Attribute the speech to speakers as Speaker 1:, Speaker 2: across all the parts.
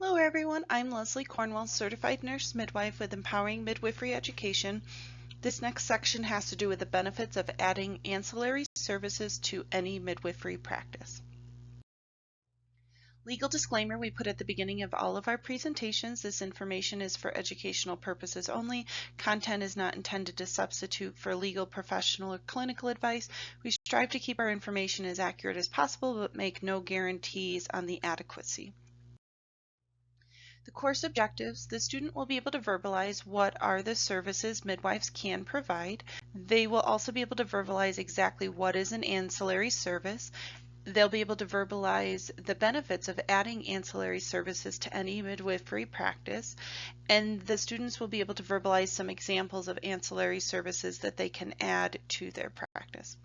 Speaker 1: Hello everyone, I'm Leslie Cornwell, Certified Nurse Midwife with Empowering Midwifery Education. This next section has to do with the benefits of adding ancillary services to any midwifery practice. Legal disclaimer we put at the beginning of all of our presentations. This information is for educational purposes only. Content is not intended to substitute for legal, professional, or clinical advice. We strive to keep our information as accurate as possible, but make no guarantees on the adequacy. The course objectives: the student will be able to verbalize what are the services midwives can provide. They will also be able to verbalize exactly what is an ancillary service. They'll be able to verbalize the benefits of adding ancillary services to any midwifery practice, and the students will be able to verbalize some examples of ancillary services that they can add to their practice.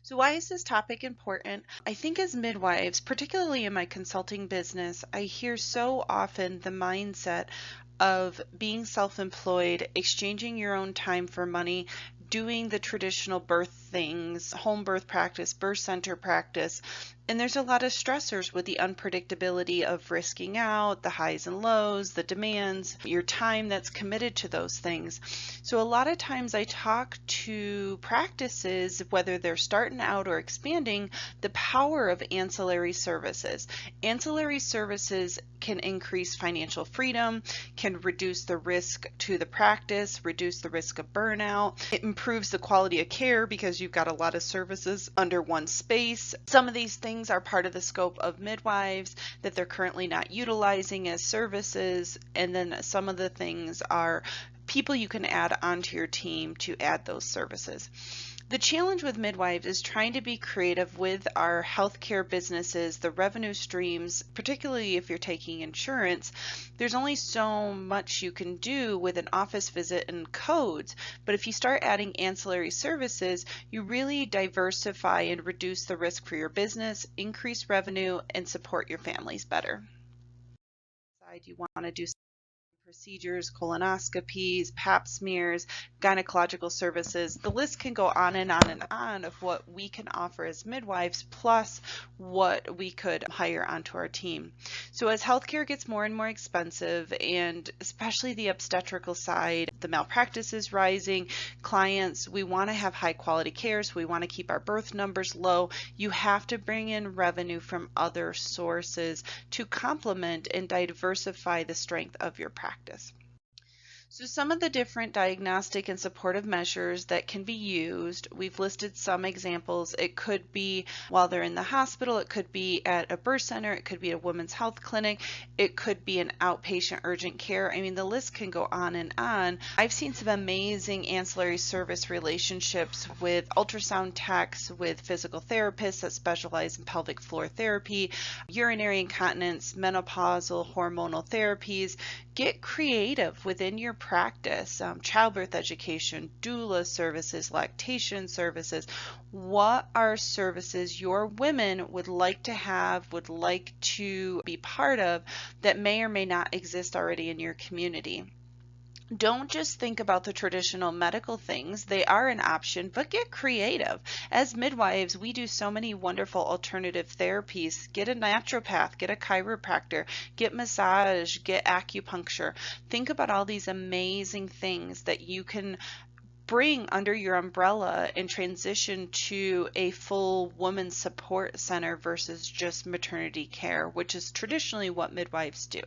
Speaker 1: So why is this topic important? I think as midwives, particularly in my consulting business, I hear so often the mindset of being self-employed, exchanging your own time for money, doing the traditional birth things, home birth practice, birth center practice. And there's a lot of stressors with the unpredictability of risking out, the highs and lows, the demands, your time that's committed to those things. So a lot of times I talk to practices, whether they're starting out or expanding, the power of ancillary services. Ancillary services can increase financial freedom, can reduce the risk to the practice, reduce the risk of burnout. It improves the quality of care because you've got a lot of services under one space. Some of these things are part of the scope of midwives that they're currently not utilizing as services, and then some of the things are people you can add onto your team to add those services. The challenge with midwives is trying to be creative with our healthcare businesses, the revenue streams, particularly if you're taking insurance. There's only so much you can do with an office visit and codes, but if you start adding ancillary services, you really diversify and reduce the risk for your business, increase revenue, and support your families better. You want to do procedures, colonoscopies, pap smears, gynecological services. The list can go on and on and on of what we can offer as midwives, plus what we could hire onto our team. So as healthcare gets more and more expensive, and especially the obstetrical side, the malpractice is rising, clients, we want to have high quality care, so we want to keep our birth numbers low. You have to bring in revenue from other sources to complement and diversify the strength of your practice. So some of the different diagnostic and supportive measures that can be used, we've listed some examples. It could be while they're in the hospital, it could be at a birth center, it could be at a women's health clinic, it could be an outpatient urgent care. I mean, the list can go on and on. I've seen some amazing ancillary service relationships with ultrasound techs, with physical therapists that specialize in pelvic floor therapy, urinary incontinence, menopausal hormonal therapies. Get creative within your practice, childbirth education, doula services, lactation services. What are services your women would like to have, would like to be part of, that may or may not exist already in your community? Don't just think about the traditional medical things. They are an option, but get creative. As midwives, we do so many wonderful alternative therapies. Get a naturopath, get a chiropractor, get massage, get acupuncture. Think about all these amazing things that you can bring under your umbrella and transition to a full woman support center versus just maternity care, which is traditionally what midwives do.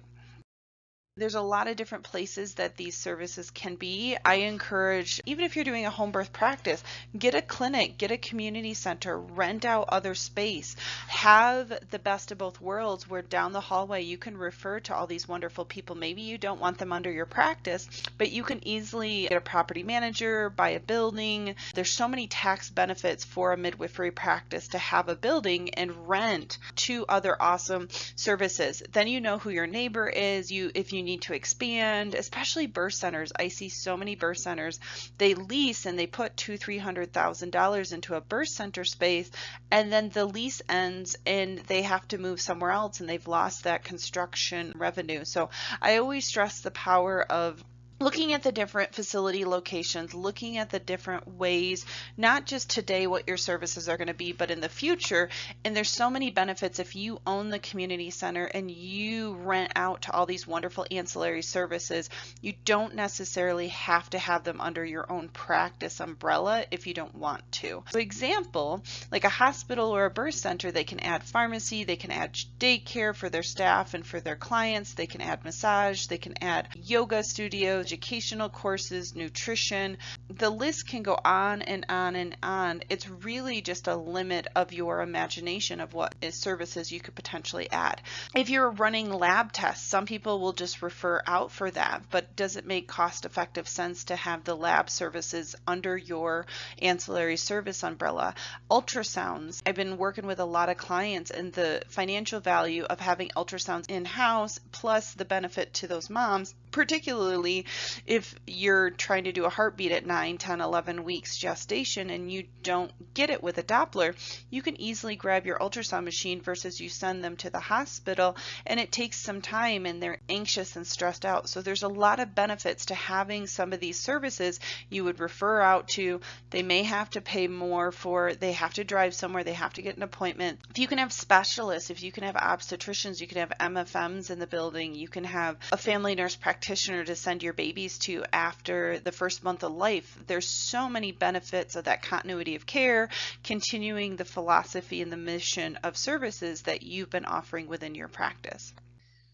Speaker 1: There's a lot of different places that these services can be. I encourage, even if you're doing a home birth practice, get a clinic, get a community center, rent out other space, have the best of both worlds where down the hallway you can refer to all these wonderful people. Maybe you don't want them under your practice, but you can easily get a property manager, buy a building. There's so many tax benefits for a midwifery practice to have a building and rent to other awesome services. Then you know who your neighbor is. If you need to expand, especially birth centers. I see so many birth centers, they lease and they put $200,000-$300,000 into a birth center space, and then the lease ends and they have to move somewhere else and they've lost that construction revenue. So I always stress the power of looking at the different facility locations, looking at the different ways, not just today what your services are going to be, but in the future. And there's so many benefits if you own the community center and you rent out to all these wonderful ancillary services. You don't necessarily have to have them under your own practice umbrella if you don't want to. For example, like a hospital or a birth center, they can add pharmacy, they can add daycare for their staff and for their clients, they can add massage, they can add yoga studios, educational courses, nutrition. The list can go on and on and on. It's really just a limit of your imagination of what services you could potentially add. If you're running lab tests, some people will just refer out for that, but does it make cost-effective sense to have the lab services under your ancillary service umbrella? Ultrasounds. I've been working with a lot of clients, and the financial value of having ultrasounds in-house plus the benefit to those moms, particularly if you're trying to do a heartbeat at 9, 10, 11 weeks gestation and you don't get it with a Doppler, you can easily grab your ultrasound machine versus you send them to the hospital, and it takes some time and they're anxious and stressed out. So there's a lot of benefits to having some of these services you would refer out to. They may have to pay more for, they have to drive somewhere, they have to get an appointment. If you can have specialists, if you can have obstetricians, you can have MFMs in the building, you can have a family nurse practitioner to send your babies to after the first month of life. There's so many benefits of that continuity of care, continuing the philosophy and the mission of services that you've been offering within your practice.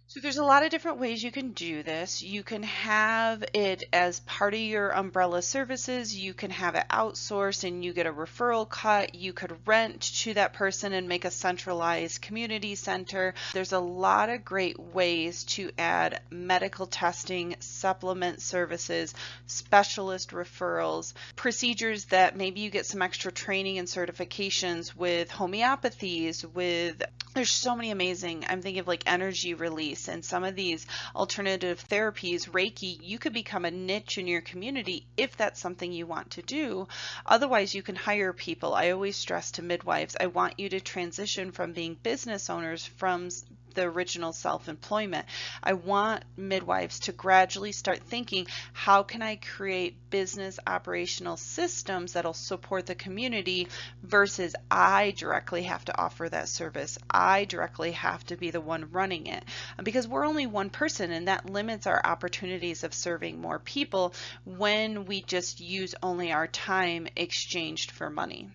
Speaker 1: So there's a lot of different ways you can do this. You can have it as part of your umbrella services. You can have it outsourced and you get a referral cut. You could rent to that person and make a centralized community center. There's a lot of great ways to add medical testing, supplement services, specialist referrals, procedures that maybe you get some extra training and certifications with, homeopathies, with, there's so many amazing, I'm thinking of like energy release and some of these alternative therapies, Reiki. You could become a niche in your community if that's something you want to do. Otherwise, you can hire people. I always stress to midwives, I want you to transition from being business owners from the original self-employment. I want midwives to gradually start thinking, how can I create business operational systems that'll support the community versus I directly have to offer that service. I directly have to be the one running it, because we're only one person, and that limits our opportunities of serving more people when we just use only our time exchanged for money.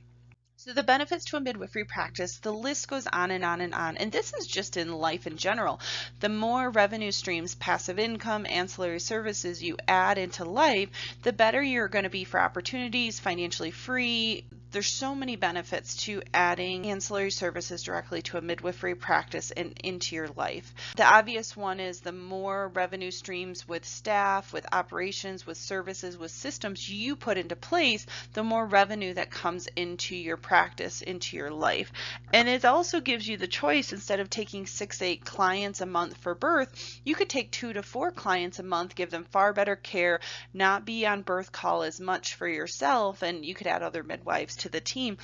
Speaker 1: So the benefits to a midwifery practice, the list goes on and on and on. And this is just in life in general. The more revenue streams, passive income, ancillary services you add into life, the better you're going to be for opportunities, financially free. There's so many benefits to adding ancillary services directly to a midwifery practice and into your life. The obvious one is the more revenue streams with staff, with operations, with services, with systems you put into place, the more revenue that comes into your practice, into your life. And it also gives you the choice, instead of taking 6-8 clients a month for birth, you could take 2 to 4 clients a month, give them far better care, not be on birth call as much for yourself, and you could add other midwives to the team.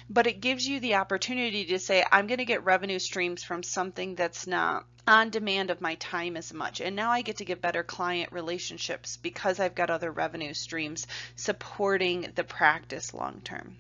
Speaker 1: But it gives you the opportunity to say, I'm going to get revenue streams from something that's not on demand of my time as much, and now I get to get better client relationships because I've got other revenue streams supporting the practice long term.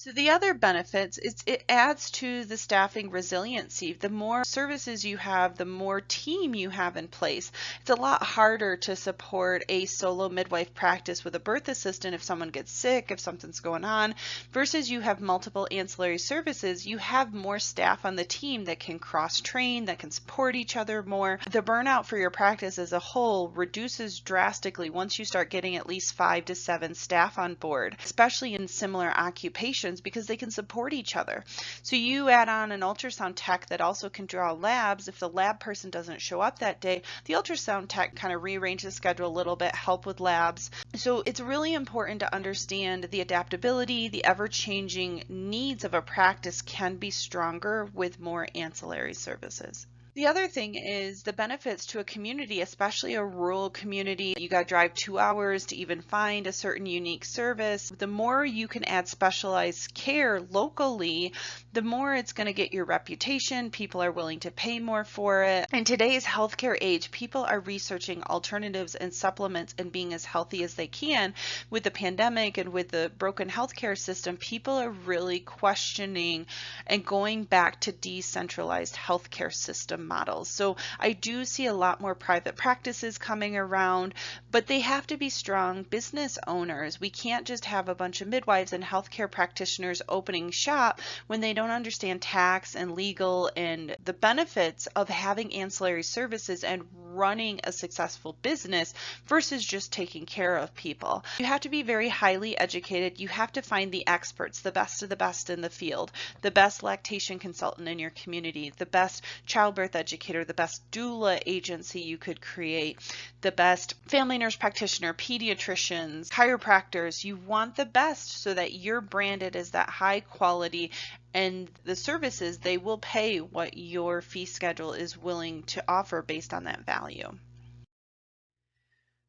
Speaker 1: So the other benefits is it adds to the staffing resiliency. The more services you have, the more team you have in place. It's a lot harder to support a solo midwife practice with a birth assistant if someone gets sick, if something's going on, versus you have multiple ancillary services. You have more staff on the team that can cross-train, that can support each other more. The burnout for your practice as a whole reduces drastically once you start getting at least 5 to 7 staff on board, especially in similar occupations, because they can support each other. So you add on an ultrasound tech that also can draw labs. If the lab person doesn't show up that day, the ultrasound tech kind of rearrange the schedule a little bit, help with labs. So it's really important to understand the adaptability, the ever-changing needs of a practice can be stronger with more ancillary services. The other thing is the benefits to a community, especially a rural community. You got to drive 2 hours to even find a certain unique service. The more you can add specialized care locally, the more it's going to get your reputation. People are willing to pay more for it. In today's healthcare age, people are researching alternatives and supplements and being as healthy as they can. With the pandemic and with the broken healthcare system, people are really questioning and going back to decentralized healthcare system models. So I do see a lot more private practices coming around, but they have to be strong business owners. We can't just have a bunch of midwives and healthcare practitioners opening shop when they don't understand tax and legal and the benefits of having ancillary services and running a successful business versus just taking care of people. You have to be very highly educated. You have to find the experts, the best of the best in the field, the best lactation consultant in your community, the best childbirth educator, the best doula agency you could create, the best family nurse practitioner, pediatricians, chiropractors. You want the best so that you're branded as that high quality, and the services, they will pay what your fee schedule is willing to offer based on that value.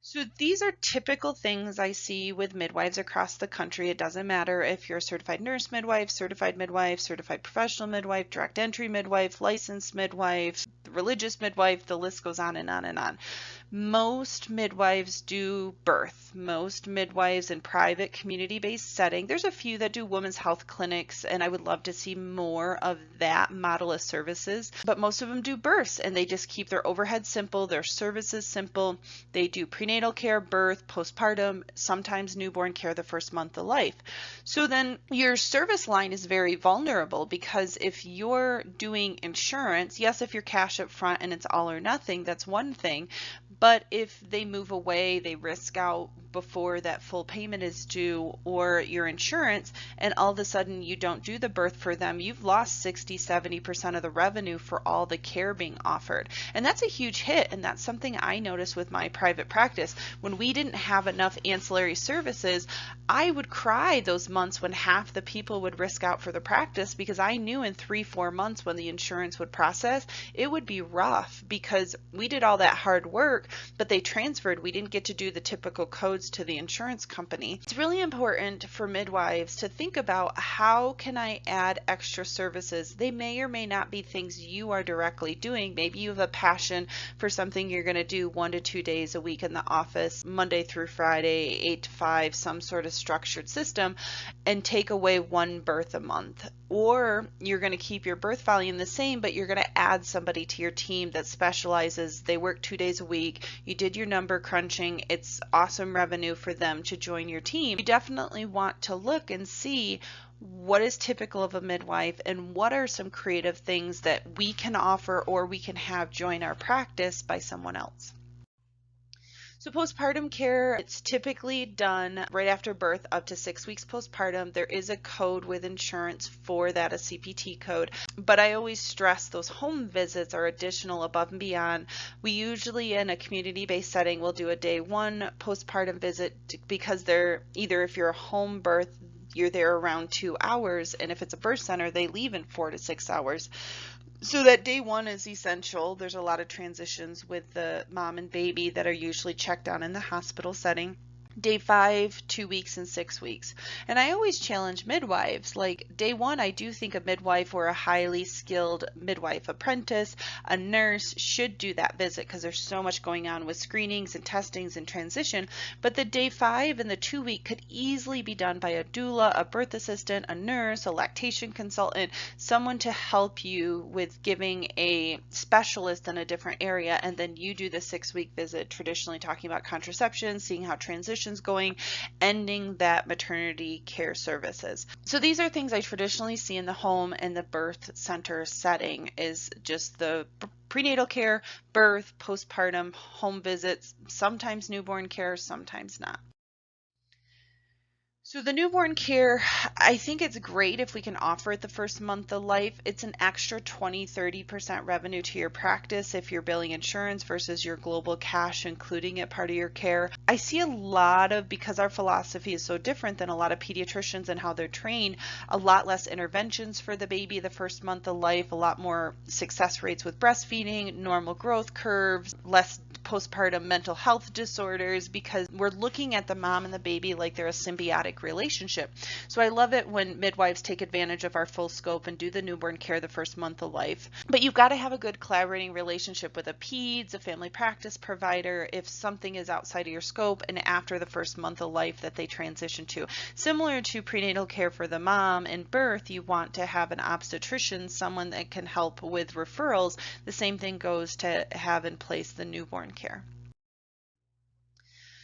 Speaker 1: So these are typical things I see with midwives across the country. It doesn't matter if you're a certified nurse midwife, certified professional midwife, direct entry midwife, licensed midwife, religious midwife, the list goes on and on and on. Most midwives do birth. Most midwives in private community-based setting. There's a few that do women's health clinics, and I would love to see more of that model of services, but most of them do births, and they just keep their overhead simple, their services simple. They do prenatal care, birth, postpartum, sometimes newborn care the first month of life. So then your service line is very vulnerable, because if you're doing insurance, yes, if you're cash up front and it's all or nothing, that's one thing. But if they move away, they risk out before that full payment is due, or your insurance, and all of a sudden you don't do the birth for them, you've lost 60-70% of the revenue for all the care being offered. And that's a huge hit, and that's something I noticed with my private practice. When we didn't have enough ancillary services, I would cry those months when half the people would risk out for the practice, because I knew in 3-4 months when the insurance would process, it would be rough, because we did all that hard work, but they transferred. We didn't get to do the typical codes to the insurance company. It's really important for midwives to think about, how can I add extra services? They may or may not be things you are directly doing. Maybe you have a passion for something you're going to do 1 to 2 days a week in the office, Monday through Friday, 8 to 5, some sort of structured system, and take away 1 birth a month. Or you're going to keep your birth volume the same, but you're going to add somebody to your team that specializes. They work 2 days a week. You did your number crunching. It's awesome revenue for them to join your team. You definitely want to look and see what is typical of a midwife and what are some creative things that we can offer or we can have join our practice by someone else. So postpartum care, it's typically done right after birth up to 6 weeks postpartum. There is a code with insurance for that, a CPT code, but I always stress those home visits are additional above and beyond. We usually in a community-based setting will do a day 1 postpartum visit, because they're either, if you're a home birth, you're there around 2 hours, and if it's a birth center, they leave in 4 to 6 hours. So that day 1 is essential. There's a lot of transitions with the mom and baby that are usually checked on in the hospital setting. Day 5, 2 weeks, and 6 weeks. And I always challenge midwives, like day 1, I do think a midwife or a highly skilled midwife apprentice, a nurse should do that visit, because there's so much going on with screenings and testings and transition. But the day 5 and the 2 week could easily be done by a doula, a birth assistant, a nurse, a lactation consultant, someone to help you with giving a specialist in a different area, and then you do the 6 week visit, traditionally talking about contraception, seeing how transitions going, ending that maternity care services. So these are things I traditionally see in the home and the birth center setting, is just the prenatal care, birth, postpartum, home visits, sometimes newborn care, sometimes not. So the newborn care, I think it's great if we can offer it the first month of life. It's an extra 20-30% revenue to your practice if you're billing insurance versus your global cash, including it part of your care. I see a lot of, because our philosophy is so different than a lot of pediatricians and how they're trained, a lot less interventions for the baby the first month of life, a lot more success rates with breastfeeding, normal growth curves, less postpartum mental health disorders, because we're looking at the mom and the baby like they're a symbiotic relationship. So I love it when midwives take advantage of our full scope and do the newborn care the first month of life. But you've got to have a good collaborating relationship with a peds, a family practice provider, if something is outside of your scope, and after the first month of life that they transition to. Similar to prenatal care for the mom and birth, you want to have an obstetrician, someone that can help with referrals. The same thing goes to have in place the newborn care.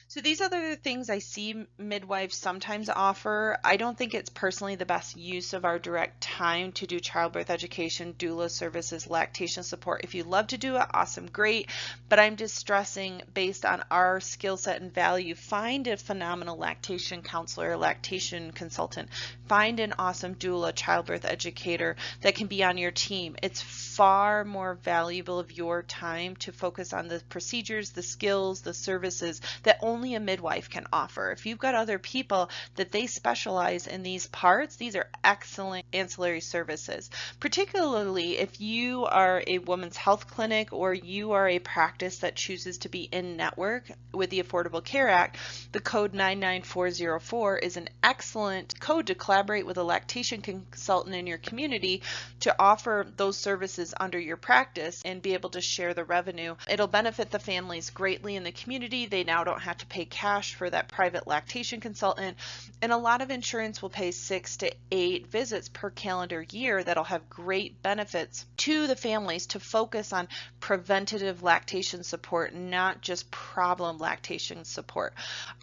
Speaker 1: So these other things I see midwives sometimes offer. I don't think it's personally the best use of our direct time to do childbirth education, doula services, lactation support. If you love to do it, awesome, great. But I'm just stressing, based on our skill set and value, find a phenomenal lactation counselor, lactation consultant. Find an awesome doula, childbirth educator that can be on your team. It's far more valuable of your time to focus on the procedures, the skills, the services that only a midwife can offer. If you've got other people that they specialize in these parts, these are excellent ancillary services, particularly if you are a women's health clinic or you are a practice that chooses to be in network with the Affordable Care Act. The code 99404 is an excellent code to collaborate with a lactation consultant in your community to offer those services under your practice and be able to share the revenue. It'll benefit the families greatly in the community. They now don't have to pay cash for that private lactation consultant, and a lot of insurance will pay 6 to 8 visits per calendar year that'll have great benefits to the families to focus on preventative lactation support, not just problem lactation support.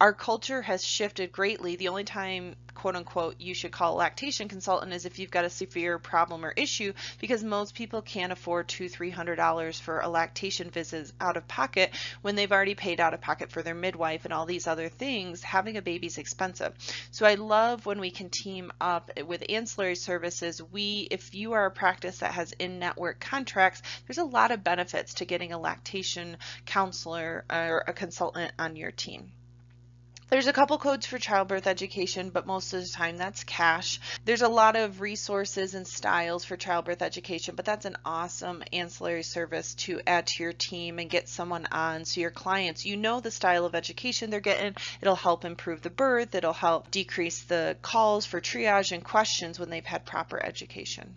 Speaker 1: Our culture has shifted greatly. The only time, quote unquote, you should call a lactation consultant is if you've got a severe problem or issue, because most people can't afford $200-300 for a lactation visit out of pocket when they've already paid out of pocket for their midwife and all these other things. Having a baby's expensive. So I love when we can team up with ancillary services. If you are a practice that has in-network contracts, there's a lot of benefits to getting a lactation counselor or a consultant on your team. There's a couple codes for childbirth education, but most of the time that's cash. There's a lot of resources and styles for childbirth education, but that's an awesome ancillary service to add to your team and get someone on so your clients, you know the style of education they're getting. It'll help improve the birth. It'll help decrease the calls for triage and questions when they've had proper education.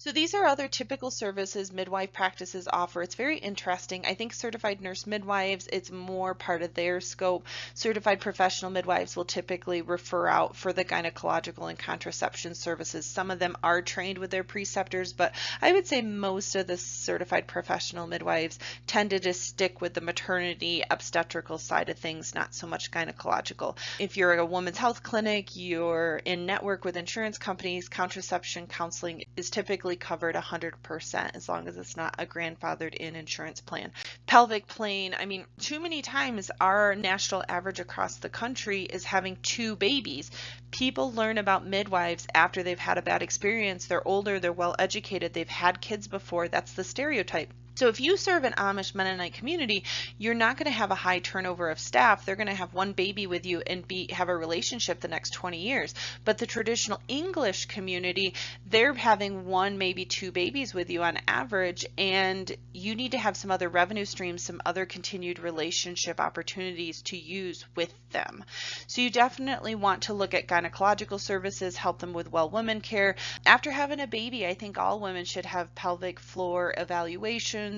Speaker 1: So these are other typical services midwife practices offer. It's very interesting. I think certified nurse midwives, it's more part of their scope. Certified professional midwives will typically refer out for the gynecological and contraception services. Some of them are trained with their preceptors, but I would say most of the certified professional midwives tend to just stick with the maternity obstetrical side of things, not so much gynecological. If you're a women's health clinic, you're in network with insurance companies, contraception counseling is typically covered 100% as long as it's not a grandfathered in insurance plan. Pelvic plane, I mean, too many times our national average across the country is having 2 babies. People learn about midwives after they've had a bad experience. They're older, they're well educated, they've had kids before. That's the stereotype. So if you serve an Amish Mennonite community, you're not going to have a high turnover of staff. They're going to have one baby with you and have a relationship the next 20 years. But the traditional English community, they're having 1, maybe 2 babies with you on average, and you need to have some other revenue streams, some other continued relationship opportunities to use with them. So you definitely want to look at gynecological services, help them with well woman care. After having a baby, I think all women should have pelvic floor evaluation.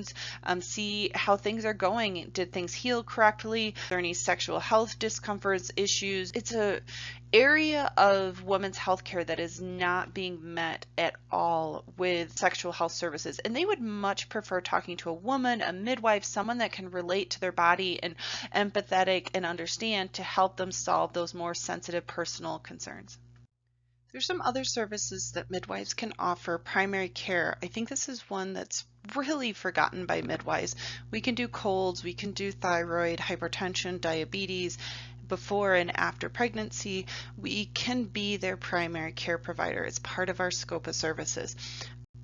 Speaker 1: See how things are going. Did things heal correctly? Are there any sexual health discomforts, issues? It's an area of women's health care that is not being met at all with sexual health services. And they would much prefer talking to a woman, a midwife, someone that can relate to their body and empathetic and understand to help them solve those more sensitive personal concerns. There's some other services that midwives can offer. Primary care. I think this is one that's really forgotten by midwives. We can do colds, we can do thyroid, hypertension, diabetes, before and after pregnancy, we can be their primary care provider. It's part of our scope of services.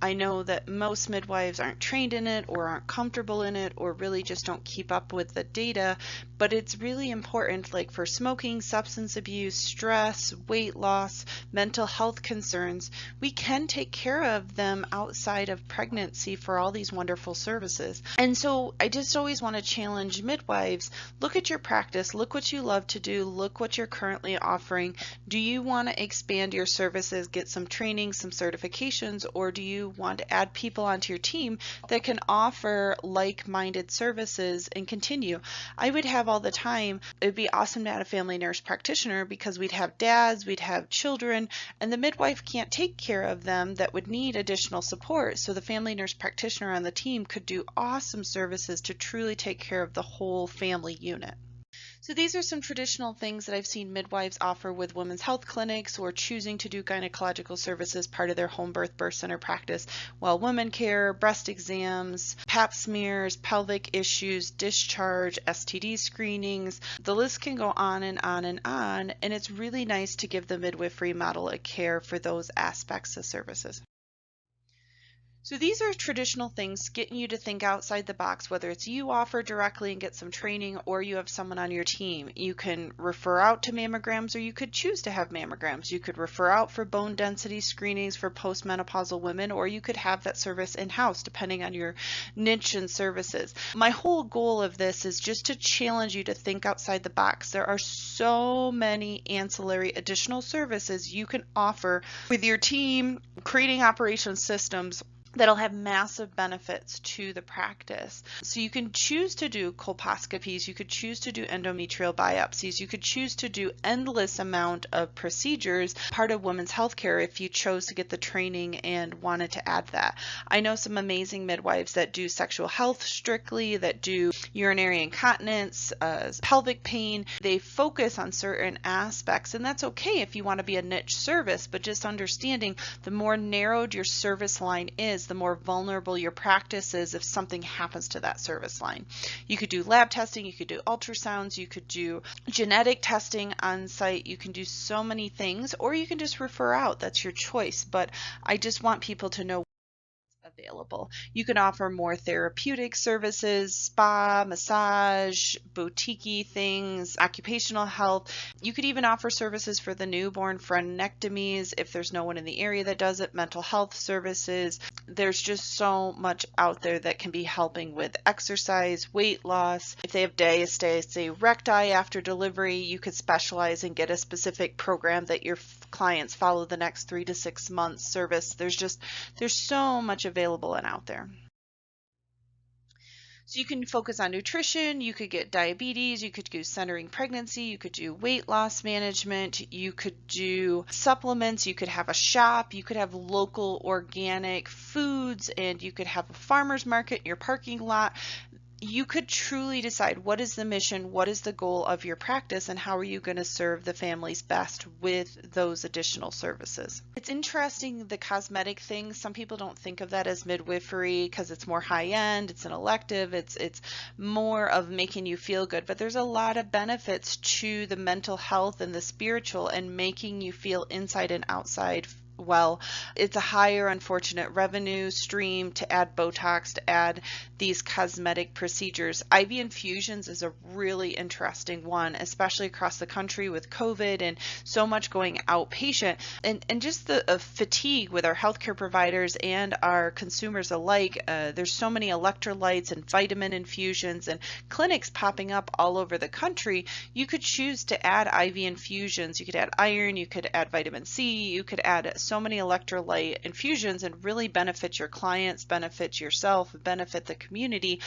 Speaker 1: I know that most midwives aren't trained in it or aren't comfortable in it or really just don't keep up with the data, but it's really important, like for smoking, substance abuse, stress, weight loss, mental health concerns. We can take care of them outside of pregnancy for all these wonderful services. And so I just always want to challenge midwives. Look at your practice, look what you love to do, look what you're currently offering. Do you want to expand your services, get some training, some certifications, or do you want to add people onto your team that can offer like-minded services and continue? I would have all the time, it'd be awesome to add a family nurse practitioner because we'd have dads, we'd have children, and the midwife can't take care of them that would need additional support. So the family nurse practitioner on the team could do awesome services to truly take care of the whole family unit. So these are some traditional things that I've seen midwives offer with women's health clinics or choosing to do gynecological services part of their home birth center practice, while women care, breast exams, pap smears, pelvic issues, discharge, STD screenings. The list can go on and on and on, and it's really nice to give the midwifery model a care for those aspects of services. So these are traditional things getting you to think outside the box, whether it's you offer directly and get some training or you have someone on your team. You can refer out to mammograms or you could choose to have mammograms. You could refer out for bone density screenings for postmenopausal women, or you could have that service in-house depending on your niche and services. My whole goal of this is just to challenge you to think outside the box. There are so many ancillary additional services you can offer with your team, creating operation systems that'll have massive benefits to the practice. So you can choose to do colposcopies, you could choose to do endometrial biopsies, you could choose to do endless amount of procedures, part of women's healthcare if you chose to get the training and wanted to add that. I know some amazing midwives that do sexual health strictly, that do urinary incontinence, pelvic pain. They focus on certain aspects, and that's okay if you want to be a niche service, but just understanding the more narrowed your service line is, the more vulnerable your practice is if something happens to that service line. You could do lab testing, you could do ultrasounds, you could do genetic testing on site, you can do so many things, or you can just refer out. That's your choice, but I just want people to know available. You can offer more therapeutic services, spa, massage, boutique things, occupational health. You could even offer services for the newborn, frenectomies if there's no one in the area that does it, mental health services. There's just so much out there that can be helping with exercise, weight loss. If they have diastase recti after delivery, you could specialize and get a specific program that your clients follow the next 3 to 6 months service. There's so much available and out there. So you can focus on nutrition, you could get diabetes, you could do centering pregnancy, you could do weight loss management, you could do supplements, you could have a shop, you could have local organic foods, and you could have a farmer's market in your parking lot. You could truly decide what is the mission, what is the goal of your practice, and how are you going to serve the families best with those additional services. It's interesting, the cosmetic things. Some people don't think of that as midwifery because it's more high end, it's an elective, it's more of making you feel good, but there's a lot of benefits to the mental health and the spiritual and making you feel inside and outside well. It's a higher unfortunate revenue stream to add Botox, to add these cosmetic procedures. IV infusions is a really interesting one, especially across the country with COVID and so much going outpatient, and just the fatigue with our healthcare providers and our consumers alike. There's so many electrolytes and vitamin infusions and clinics popping up all over the country. You could choose to add IV infusions. You could add iron, you could add vitamin C, you could add so many electrolyte infusions and really benefit your clients, benefit yourself, benefit the community.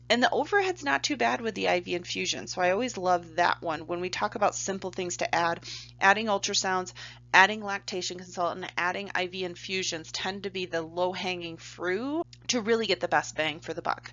Speaker 1: And the overhead's not too bad with the IV infusion. So I always love that one. When we talk about simple things to add, adding ultrasounds, adding lactation consultant, adding IV infusions tend to be the low-hanging fruit to really get the best bang for the buck.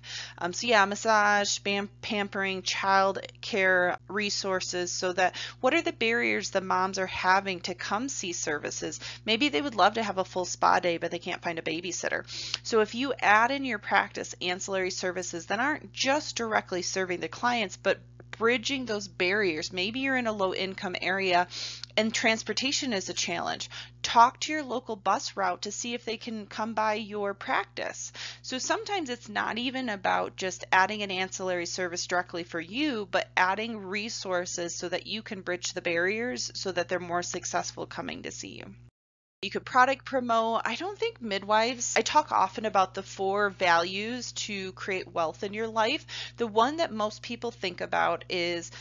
Speaker 1: So yeah, massage, pampering, child care resources, so that what are the barriers the moms are having to come see services? Maybe they would love to have a full spa day, but they can't find a babysitter. So if you add in your practice ancillary services that aren't just directly serving the clients, but bridging those barriers. Maybe you're in a low income area and transportation is a challenge. Talk to your local bus route to see if they can come by your practice. So sometimes it's not even about just adding an ancillary service directly for you, but adding resources so that you can bridge the barriers so that they're more successful coming to see you. You could product promote. I don't think midwives, I talk often about the 4 values to create wealth in your life. The one that most people think about is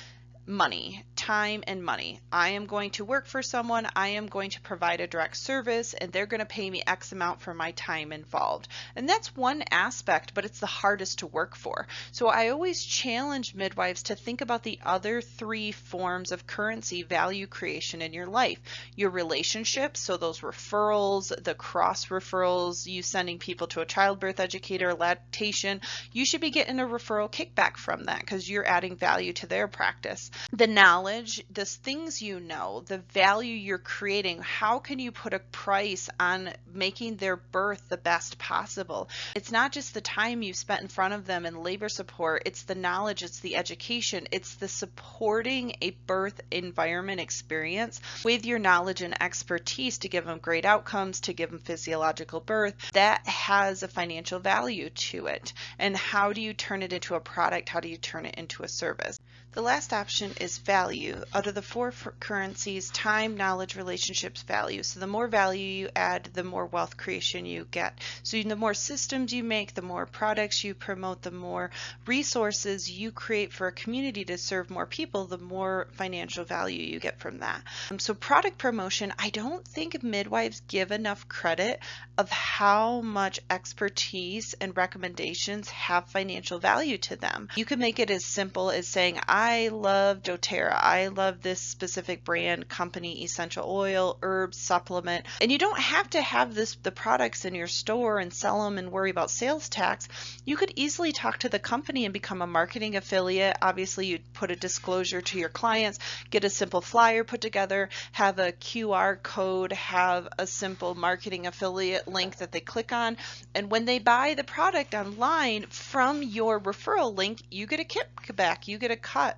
Speaker 1: money, time and money. I am going to work for someone, I am going to provide a direct service, and they're going to pay me X amount for my time involved. And that's one aspect, but it's the hardest to work for. So I always challenge midwives to think about the other 3 forms of currency value creation in your life. Your relationships, so those referrals, the cross referrals, you sending people to a childbirth educator, lactation, you should be getting a referral kickback from that because you're adding value to their practice. The knowledge, the things you know, the value you're creating, how can you put a price on making their birth the best possible? It's not just the time you've spent in front of them and labor support, it's the knowledge, it's the education, it's the supporting a birth environment experience with your knowledge and expertise to give them great outcomes, to give them physiological birth. That has a financial value to it. And how do you turn it into a product? How do you turn it into a service? The last option is value. Out of the 4 currencies, time, knowledge, relationships, value. So the more value you add, the more wealth creation you get. So the more systems you make, the more products you promote, the more resources you create for a community to serve more people, the more financial value you get from that. So product promotion, I don't think midwives give enough credit of how much expertise and recommendations have financial value to them. You can make it as simple as saying, I love doTERRA. I love this specific brand, company, essential oil, herbs, supplement. And you don't have to have the products in your store and sell them and worry about sales tax. You could easily talk to the company and become a marketing affiliate. Obviously, you'd put a disclosure to your clients, get a simple flyer put together, have a QR code, have a simple marketing affiliate link that they click on. And when they buy the product online from your referral link, you get a kickback, you get a cut.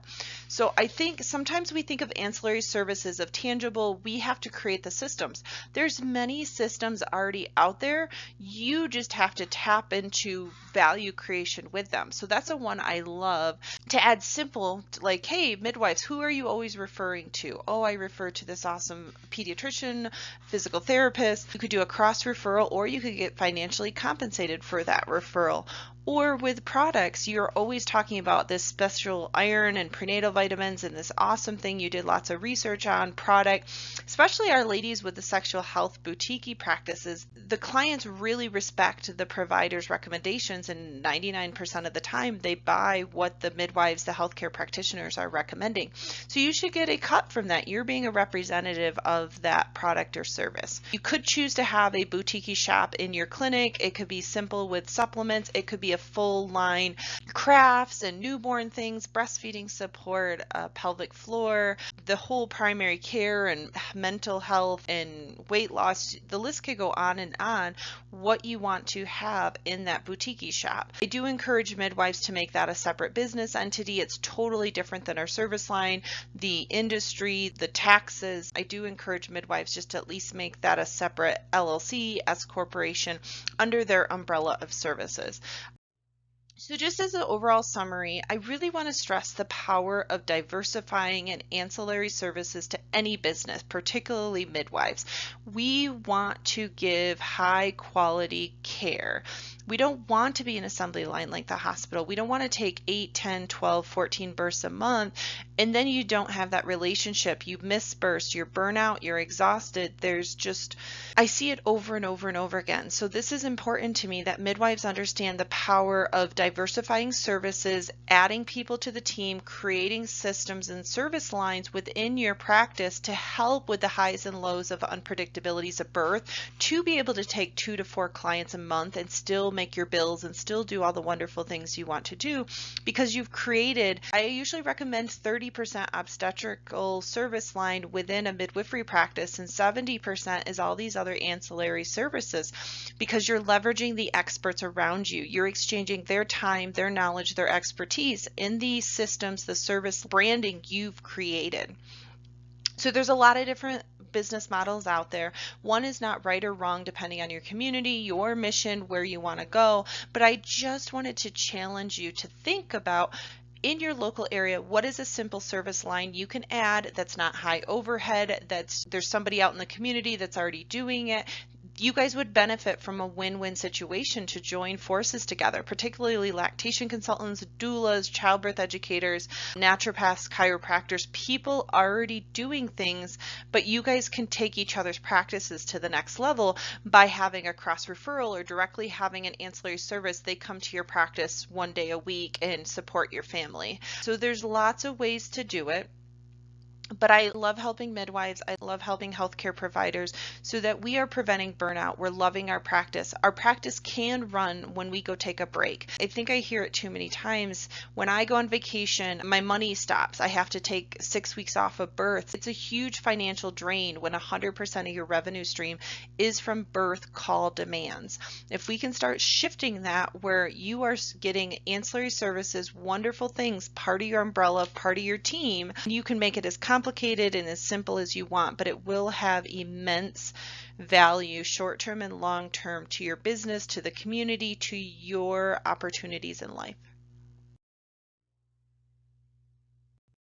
Speaker 1: So I think sometimes we think of ancillary services of tangible, we have to create the systems. There's many systems already out there. You just have to tap into value creation with them. So that's a one I love to add simple, like, hey, midwives, who are you always referring to? Oh, I refer to this awesome pediatrician, physical therapist. You could do a cross referral, or you could get financially compensated for that referral. Or with products, you're always talking about this special iron and prenatal vitamins and this awesome thing you did lots of research on product, especially our ladies with the sexual health boutique practices. The clients really respect the provider's recommendations, and 99% of the time they buy what the midwives, the healthcare practitioners are recommending. So you should get a cut from that. You're being a representative of that product or service. You could choose to have a boutique shop in your clinic. It could be simple with supplements. It could be a full line crafts and newborn things, breastfeeding support, pelvic floor, the whole primary care and mental health and weight loss. The list could go on and on what you want to have in that boutique shop. I do encourage midwives to make that a separate business entity. It's totally different than our service line, the industry, the taxes. I do encourage midwives just to at least make that a separate LLC, S corporation under their umbrella of services. So just as an overall summary, I really want to stress the power of diversifying and ancillary services to any business, particularly midwives. We want to give high quality care. We don't want to be an assembly line like the hospital. We don't want to take 8, 10, 12, 14 births a month, and then you don't have that relationship. You miss births, you're burnout, you're exhausted. I see it over and over and over again. So this is important to me that midwives understand the power of diversifying services, adding people to the team, creating systems and service lines within your practice to help with the highs and lows of unpredictabilities of birth, to be able to take 2 to 4 clients a month and still make your bills and still do all the wonderful things you want to do, because you've created, I usually recommend 30% obstetrical service line within a midwifery practice, and 70% is all these other ancillary services, because you're leveraging the experts around you. You're exchanging their time, their knowledge, their expertise in the systems, the service branding you've created. So there's a lot of different business models out there. One is not right or wrong depending on your community, your mission, where you want to go. But I just wanted to challenge you to think about, in your local area, what is a simple service line you can add that's not high overhead, there's somebody out in the community that's already doing it. You guys would benefit from a win-win situation to join forces together, particularly lactation consultants, doulas, childbirth educators, naturopaths, chiropractors, people already doing things, but you guys can take each other's practices to the next level by having a cross referral or directly having an ancillary service. They come to your practice one day a week and support your family. So there's lots of ways to do it. But I love helping midwives. I love helping healthcare providers so that we are preventing burnout. We're loving our practice. Our practice can run when we go take a break. I think I hear it too many times. When I go on vacation, my money stops. I have to take 6 weeks off of birth. It's a huge financial drain when 100% of your revenue stream is from birth call demands. If we can start shifting that, where you are getting ancillary services, wonderful things, part of your umbrella, part of your team, you can make it as complicated and as simple as you want, but it will have immense value, short-term and long-term, to your business, to the community, to your opportunities in life.